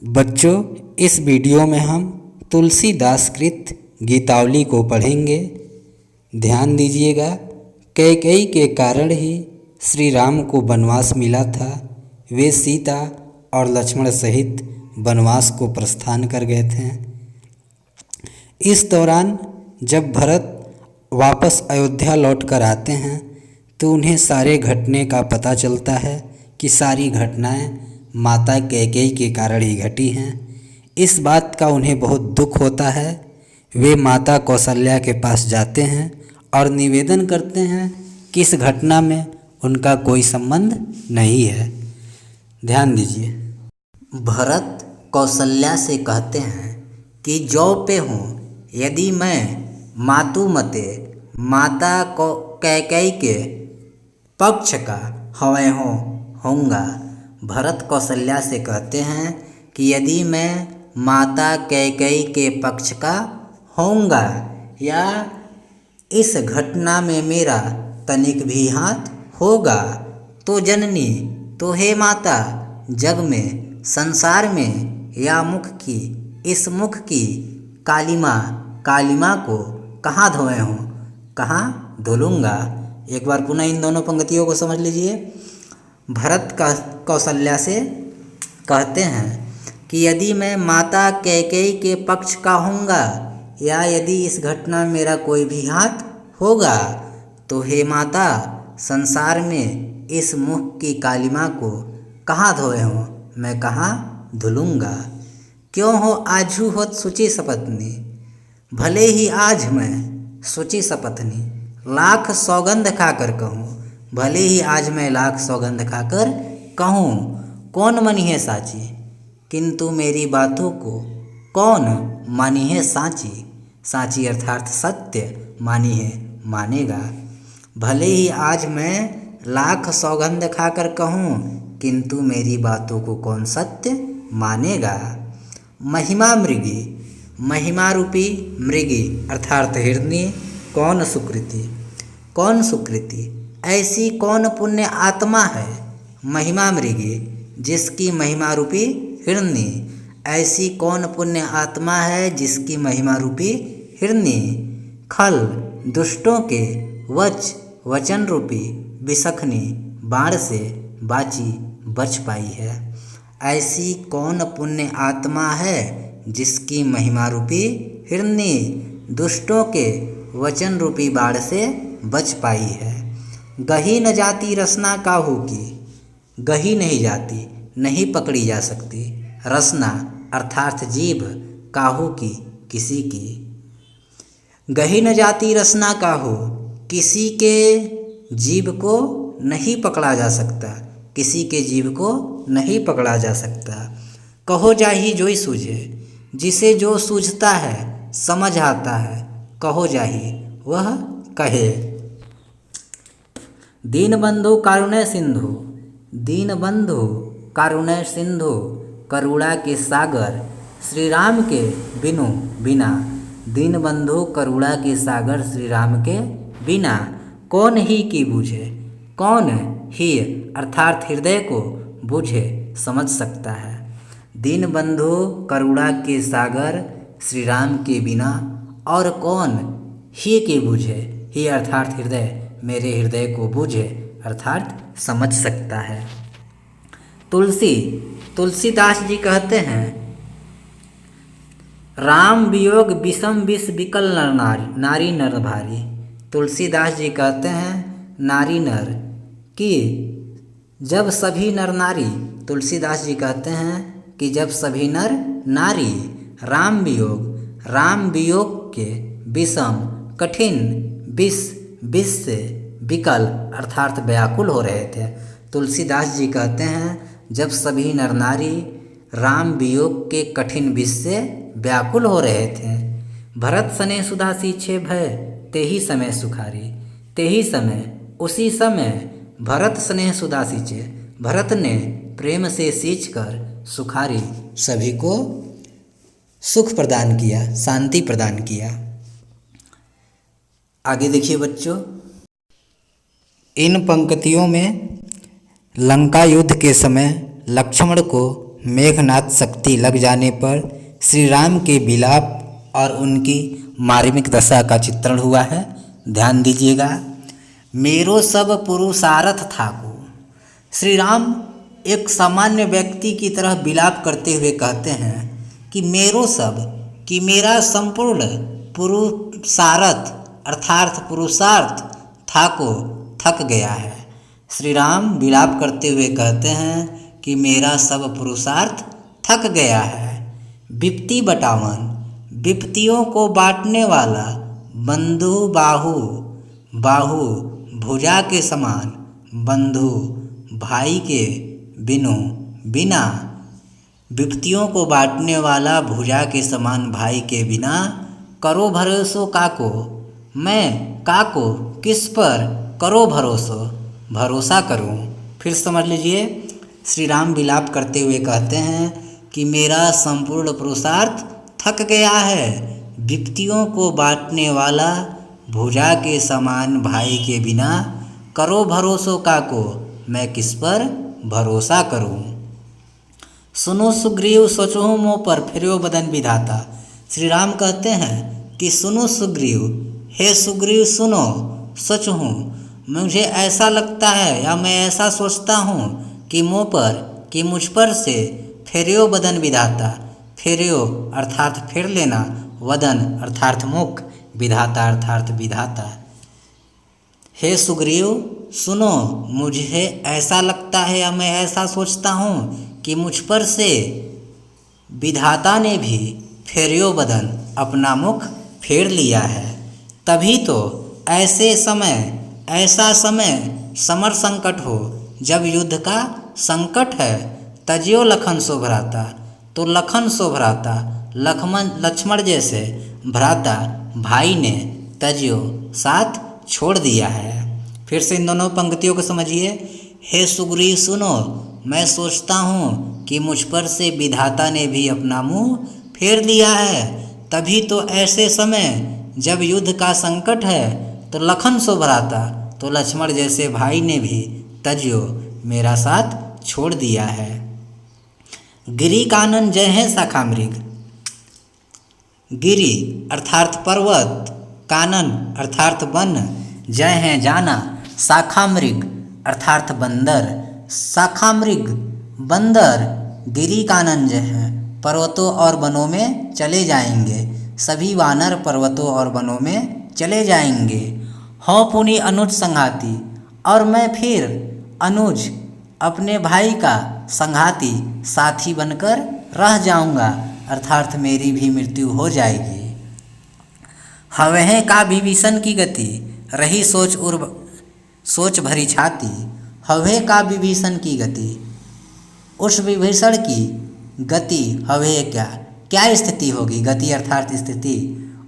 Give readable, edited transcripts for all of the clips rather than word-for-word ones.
बच्चों, इस वीडियो में हम तुलसीदास कृत गीतावली को पढ़ेंगे। ध्यान दीजिएगा। कैकेयी के कारण ही श्री राम को वनवास मिला था। वे सीता और लक्ष्मण सहित वनवास को प्रस्थान कर गए थे। इस दौरान जब भरत वापस अयोध्या लौट कर आते हैं तो उन्हें सारे घटने का पता चलता है कि सारी घटनाएं माता कैकेयी के कारण ही घटी हैं। इस बात का उन्हें बहुत दुख होता है। वे माता कौशल्या के पास जाते हैं और निवेदन करते हैं कि इस घटना में उनका कोई संबंध नहीं है। ध्यान दीजिए। भरत कौशल्या से कहते हैं कि जौ पे हूँ यदि मैं मातु मते माता को कैकेयी के पक्ष का हवै होऊंगा। भरत कौशल्या से कहते हैं कि यदि मैं माता कैकेयी के पक्ष का होऊंगा या इस घटना में मेरा तनिक भी हाथ होगा तो जननी, तो हे माता, जग में संसार में या मुख की, इस मुख की कालिमा को कहाँ धोए हूँ, कहाँ धुलूँगा। एक बार पुनः इन दोनों पंक्तियों को समझ लीजिए। भरत कौशल्या से कहते हैं कि यदि मैं माता कैकेयी के पक्ष का होऊंगा या यदि इस घटना में मेरा कोई भी हाथ होगा तो हे माता, संसार में इस मुख की कालिमा को कहाँ धोए हूँ, मैं कहाँ धुलूँगा। क्यों हो आजू होत सुचि सपत्नी, भले ही आज मैं सुचि सपत्नी लाख सौगंध खाकर कहूँ, भले ही आज मैं लाख सौगंध खाकर कहूँ, कौन मनी है साची, किंतु मेरी बातों को कौन मानी है साची। साची अर्थात सत्य मानी है, मानेगा। भले ही आज मैं लाख सौगंध खाकर कहूँ, किंतु मेरी बातों को कौन सत्य मानेगा। महिमा मृगी, महिमा रूपी मृगी अर्थात हिरणी, कौन सुकृति, ऐसी कौन पुण्य आत्मा है। महिमा मृगी, जिसकी महिमा रूपी हिरणी, ऐसी कौन पुण्य आत्मा है जिसकी महिमा रूपी हिरणी खल दुष्टों के वचन रूपी विसखनी बाण से बच पाई है। ऐसी कौन पुण्य आत्मा है जिसकी महिमा रूपी हिरणी दुष्टों के वचन रूपी बाण से बच पाई है। गही न जाती रसना काहू की, गही नहीं जाती, नहीं पकड़ी जा सकती, रसना अर्थात जीभ, काहू की, किसी की। गही न जाती रसना काहू, किसी के जीभ को नहीं पकड़ा जा सकता, किसी के जीभ को नहीं पकड़ा जा सकता। कहो जाही जोई सूझे, जिसे जो सूझता है समझ आता है, कहो जाही वह कहे। दीनबंधु कारुण्य सिंधु, दीनबंधु कारुण्य सिंधु, करुणा के सागर श्री राम के बिना। दीनबंधु करुणा के सागर श्री राम के बिना कौन ही की बूझे, कौन ही अर्थात हृदय को बूझे समझ सकता है। दीनबंधु करुणा के सागर श्री राम के बिना और कौन ही के बूझे, ही अर्थात हृदय, मेरे हृदय को बूझे अर्थात समझ सकता है। तुलसीदास जी कहते हैं, राम वियोग विषम विष विकल नारी नर भारी। तुलसीदास जी कहते हैं नारी नर कि जब सभी नर नारी, तुलसीदास जी कहते हैं कि जब सभी नर नारी राम वियोग के विषम कठिन विष से विकल अर्थात व्याकुल हो रहे थे। तुलसीदास जी कहते हैं जब सभी नर नारी राम वियोग के कठिन विष से व्याकुल हो रहे थे। भरत सने सुधा सींचे भय, ते ही समय सुखारी, ते ही समय, उसी समय भरत स्नेह सुधा सींचे, भरत ने प्रेम से सींचकर सुखारी सभी को सुख प्रदान किया, शांति प्रदान किया। आगे देखिए बच्चों, इन पंक्तियों में लंका युद्ध के समय लक्ष्मण को मेघनाद शक्ति लग जाने पर श्री राम के विलाप और उनकी मार्मिक दशा का चित्रण हुआ है। ध्यान दीजिएगा। मेरो सब पुरुषार्थ थाको। श्री राम एक सामान्य व्यक्ति की तरह विलाप करते हुए कहते हैं कि मेरो सब, कि मेरा संपूर्ण पुरुषार्थ अर्थात पुरुषार्थ थाको, थक गया है। श्री राम विलाप करते हुए कहते हैं कि मेरा सब पुरुषार्थ थक गया है। विपत्ति बटावन, विपत्तियों को बांटने वाला, बंधु बाहु, बाहु भुजा के समान, बंधु भाई के बिनु, बिना, विपत्तियों को बांटने वाला, भुजा के समान भाई के बिना, करो भरोसो काको, मैं काको किस पर करो भरोसो, भरोसा करूं। फिर समझ लीजिए। श्री राम विलाप करते हुए कहते हैं कि मेरा संपूर्ण पुरुषार्थ थक गया है। विपत्तियों को बांटने वाला, भुजा के समान भाई के बिना, करो भरोसो काको, मैं किस पर भरोसा करूं। सुनो सुग्रीव सोचहु मोह पर फिर्यो बदन विधाता। श्री राम कहते हैं कि सुनो सुग्रीव, हे सुग्रीव सुनो, सोचहु, मुझे ऐसा लगता है या मैं ऐसा सोचता हूँ कि मोह पर, कि मुझ पर से फेर्यो बदन विधाता, फेर्यो अर्थात फेर लेना, वदन अर्थात मुख, विधाता अर्थात विधाता। हे सुग्रीव सुनो, मुझे ऐसा लगता है या मैं ऐसा सोचता हूँ कि मुझ पर से विधाता ने भी फेर्यो बदन अपना मुख फेर लिया है। तभी तो ऐसे समय, ऐसा समय समर संकट हो, जब युद्ध का संकट है, तजियो लखन सो भ्राता, तो लखन सो भ्राता, लक्ष्मण जैसे भ्राता भाई ने तजियो साथ छोड़ दिया है। फिर से इन दोनों पंक्तियों को समझिए। हे सुग्रीव सुनो, मैं सोचता हूँ कि मुझ पर से विधाता ने भी अपना मुँह फेर लिया है। तभी तो ऐसे समय जब युद्ध का संकट है, तो लखन सो भ्राता, तो लक्ष्मण जैसे भाई ने भी तजियो मेरा साथ छोड़ दिया है। गिरि कानन जय है शाखा मृग। गिरि अर्थात पर्वत, कानन अर्थात वन, जय हैं जाना, शाखा मृग अर्थात बंदर, शाखा मृग बंदर, गिरि कानन जय है, पर्वतों और वनों में चले जाएंगे। सभी वानर पर्वतों और वनों में चले जाएंगे। हो पुनि अनुज संघाती, और मैं फिर अनुज अपने भाई का संघाती साथी बनकर रह जाऊंगा, अर्थात मेरी भी मृत्यु हो जाएगी। हवह का विभीषण की गति, रही सोच भरी छाती। हवह का विभीषण की गति, उस विभीषण की गति, हवह क्या स्थिति होगी, गति अर्थात स्थिति,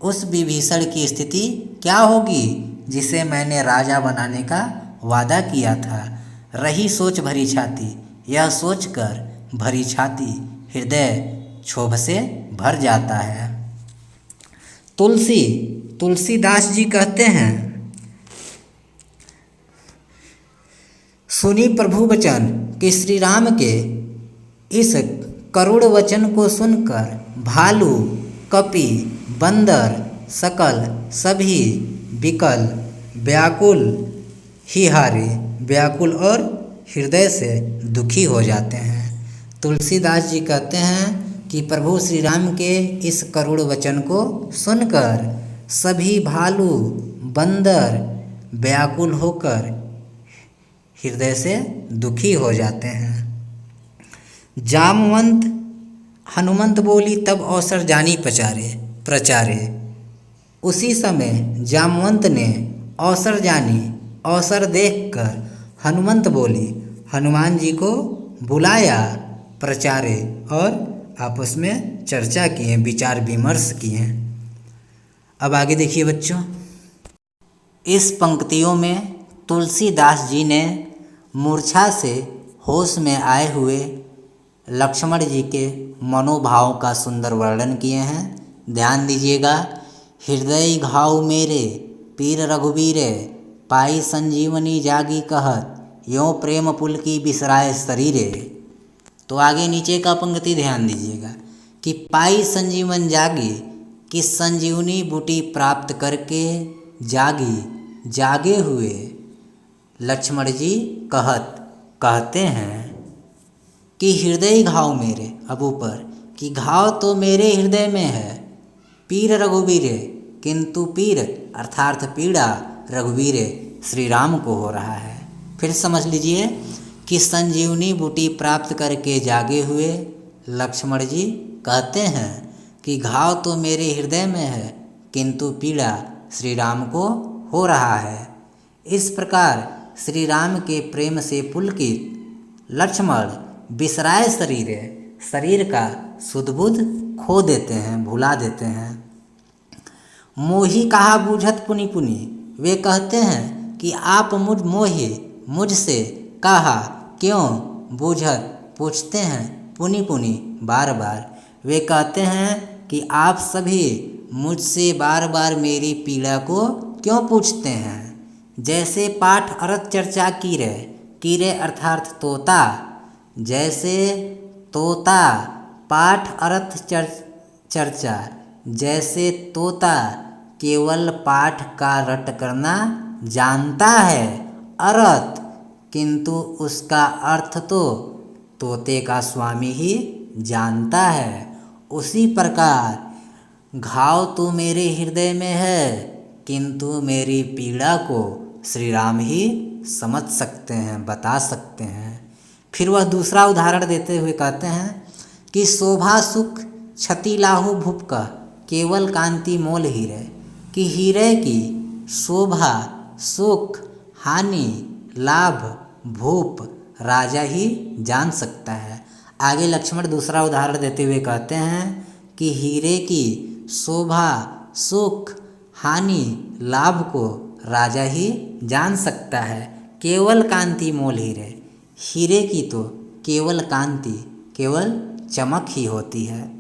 उस विभीषण की स्थिति क्या होगी जिसे मैंने राजा बनाने का वादा किया था। रही सोच भरी छाती, यह सोचकर भरी छाती हृदय क्षोभ से भर जाता है। तुलसीदास जी कहते हैं, सुनी प्रभु वचन कि श्री राम के इस करुण वचन को सुनकर भालू, कपि, बंदर सकल सभी विकल, व्याकुल ही हारे, व्याकुल और हृदय से दुखी हो जाते हैं। तुलसीदास जी कहते हैं कि प्रभु श्री राम के इस करुण वचन को सुनकर सभी भालू, बंदर व्याकुल होकर हृदय से दुखी हो जाते हैं। जामवंत हनुमंत बोली तब अवसर जानी प्रचारे। उसी समय जामवंत ने अवसर जानी, अवसर देखकर हनुमंत बोली, हनुमान जी को बुलाया, प्रचारे, और आपस में चर्चा किए, विचार विमर्श किए। अब आगे देखिए बच्चों। इस पंक्तियों में तुलसीदास जी ने मूर्छा से होश में आए हुए लक्ष्मण जी के मनोभाव का सुंदर वर्णन किए हैं। ध्यान दीजिएगा। हृदय घाव मेरे पीर रघुबीरे, पाई संजीवनी जागी कहत, यों प्रेम पुल की बिसराए शरीरे। तो आगे नीचे का पंक्ति ध्यान दीजिएगा कि पाई संजीवन जागी, कि संजीवनी बूटी प्राप्त करके जागे हुए लक्ष्मण जी कहते हैं कि हृदय घाव मेरे, अब ऊपर कि घाव तो मेरे हृदय में है, पीर रघुवीरे, किंतु पीर अर्थात पीड़ा रघुवीरे श्री राम को हो रहा है। फिर समझ लीजिए कि संजीवनी बूटी प्राप्त करके जागे हुए लक्ष्मण जी कहते हैं कि घाव तो मेरे हृदय में है, किंतु पीड़ा श्री राम को हो रहा है। इस प्रकार श्री राम के प्रेम से पुलकित लक्ष्मण बिसराए शरीर का सुध-बुध खो देते हैं, भुला देते हैं। मोही कहा बूझत पुनि पुनि, वे कहते हैं कि आप मुझसे कहा क्यों बूझत, पूछते हैं पुनि पुनि बार बार। वे कहते हैं कि आप सभी मुझसे बार बार मेरी पीड़ा को क्यों पूछते हैं। जैसे पाठ अर्थ चर्चा कीरे अर्थात तोता, जैसे तोता पाठ अर्थ चर्चा, जैसे तोता केवल पाठ का रट करना जानता है अर्थ, किंतु उसका अर्थ तो तोते का स्वामी ही जानता है। उसी प्रकार घाव तो मेरे हृदय में है, किंतु मेरी पीड़ा को श्री राम ही समझ सकते हैं, बता सकते हैं। फिर वह दूसरा उदाहरण देते हुए कहते हैं कि शोभा सुख क्षति लाहु भूपका, केवल कांति मोल हीरे, कि हीरे की शोभा सुख हानि लाभ भूप राजा ही जान सकता है। आगे लक्ष्मण दूसरा उदाहरण देते हुए कहते हैं कि हीरे की शोभा सुख हानि लाभ को राजा ही जान सकता है, केवल कांति मोल हीरे, हीरे की तो केवल कांति केवल चमक ही होती है।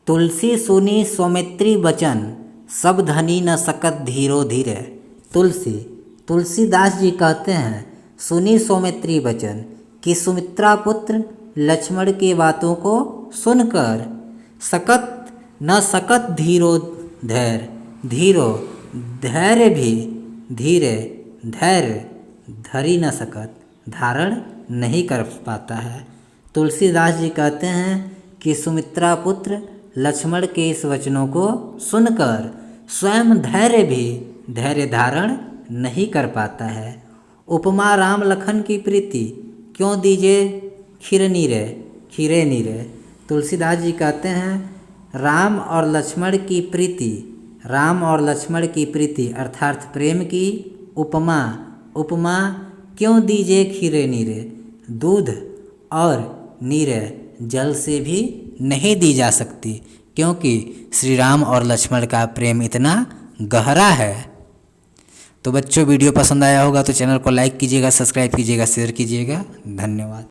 तुलसी सुनी सौमित्री वचन, सब धनी न सकत धीरो धीरे। तुलसीदास जी कहते हैं सुनी सौमित्री वचन, कि सुमित्रा पुत्र लक्ष्मण की बातों को सुनकर न सकत धीरो धैर्य भी धैर्य धरी न सकत, धारण नहीं कर पाता है। तुलसीदास जी कहते हैं कि सुमित्रा पुत्र लक्ष्मण के इस वचनों को सुनकर स्वयं धैर्य धारण नहीं कर पाता है। उपमा राम लखन की प्रीति, क्यों दीजे खीरे नीरे। तुलसीदास जी कहते हैं राम और लक्ष्मण की प्रीति अर्थात प्रेम की उपमा क्यों दीजे खीरे नीरे, दूध और नीरे जल से भी नहीं दी जा सकती, क्योंकि श्री राम और लक्ष्मण का प्रेम इतना गहरा है। तो बच्चों वीडियो पसंद आया होगा तो चैनल को लाइक कीजिएगा, सब्सक्राइब कीजिएगा, शेयर कीजिएगा। धन्यवाद।